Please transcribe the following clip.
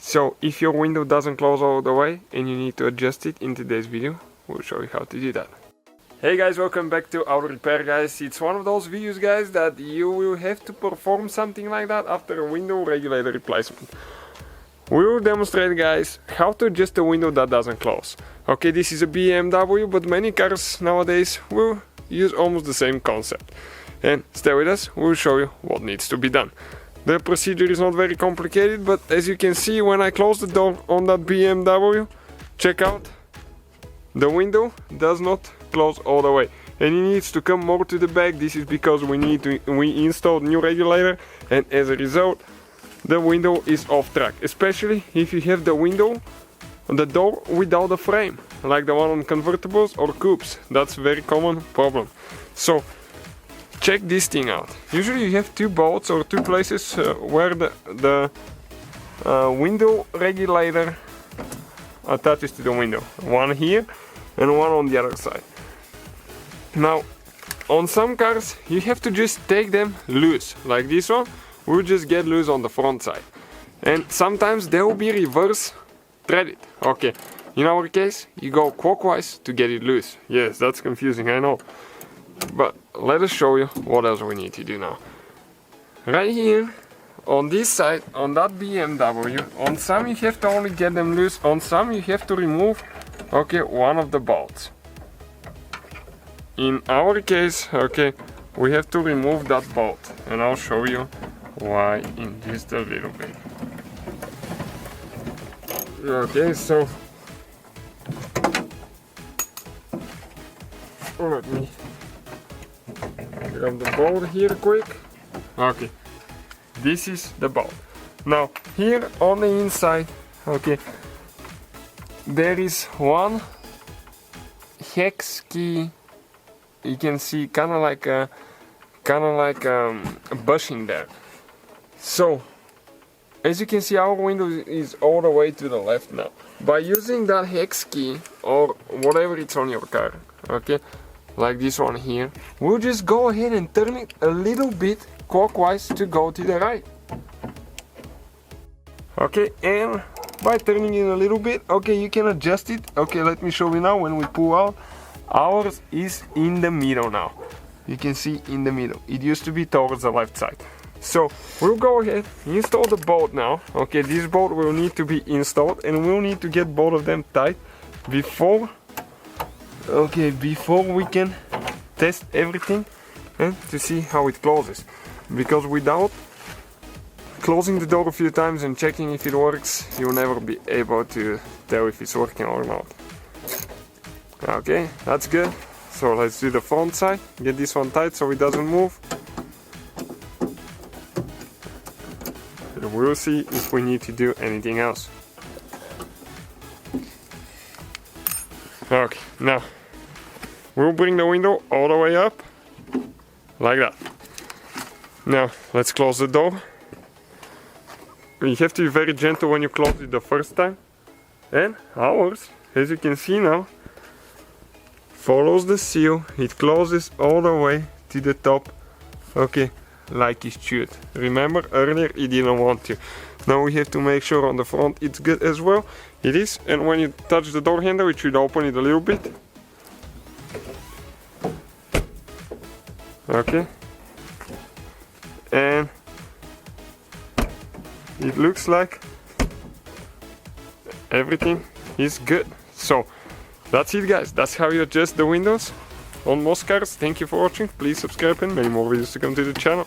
So if your window doesn't close all the way and you need to adjust it, in today's video we'll show you how to do that. Hey guys, welcome back to Auto Repair guys. It's one of those videos guys that you will have to perform something like that after a window regulator replacement. We will demonstrate guys how to adjust a window that doesn't close. Okay, this is a BMW, but many cars nowadays will use almost the same concept. And stay with us, we'll show you what needs to be done. The procedure is not very complicated, but as you can see when I close the door on that BMW, check out, the window does not close all the way and it needs to come more to the back. This is because we installed new regulator, and as a result the window is off track, especially if you have the window on the door without a frame, like the one on convertibles or coupes. That's a very common problem. So check this thing out. Usually you have two bolts or two places where the window regulator attaches to the window. One here and one on the other side. Now on some cars you have to just take them loose, like this one will just get loose on the front side, and sometimes they will be reverse threaded. Okay, in our case you go clockwise to get it loose. Yes, that's confusing, I know, but let us show you what else we need to do now. Right here on this side, on that BMW, on some you have to only get them loose, on some you have to remove, okay, one of the bolts. In our case, okay, we have to remove that bolt, and I'll show you why in just a little bit. Okay, so let me grab the bolt here quick. Okay, this is the bolt. Now here on the inside, okay, there is one hex key. You can see kind of like a bushing there. So as you can see, our window is all the way to the left now. By using that hex key or whatever it's on your car, okay, like this one here, we'll just go ahead and turn it a little bit clockwise to go to the right. Okay, and by turning it a little bit, okay, you can adjust it. Okay, let me show you now. When we pull out, ours is in the middle now. You can see in the middle. It used to be towards the left side. So we'll go ahead, install the bolt now. Okay, this bolt will need to be installed, and we'll need to get both of them tight before we can test everything and to see how it closes. Because without closing the door a few times and checking if it works, you'll never be able to tell if it's working or not. Okay, that's good. So let's do the front side. Get this one tight so it doesn't move. And we'll see if we need to do anything else. Okay, now we'll bring the window all the way up, like that. Now let's close the door. You have to be very gentle when you close it the first time. And ours, as you can see now, follows the seal. It closes all the way to the top, okay, like it should. Remember, earlier it didn't want to. Now we have to make sure on the front it's good as well. It is, and when you touch the door handle, it should open it a little bit. Okay, and it looks like everything is good. So that's it guys, that's how you adjust the windows on most cars. Thank you for watching, please subscribe and many more videos to come to the channel.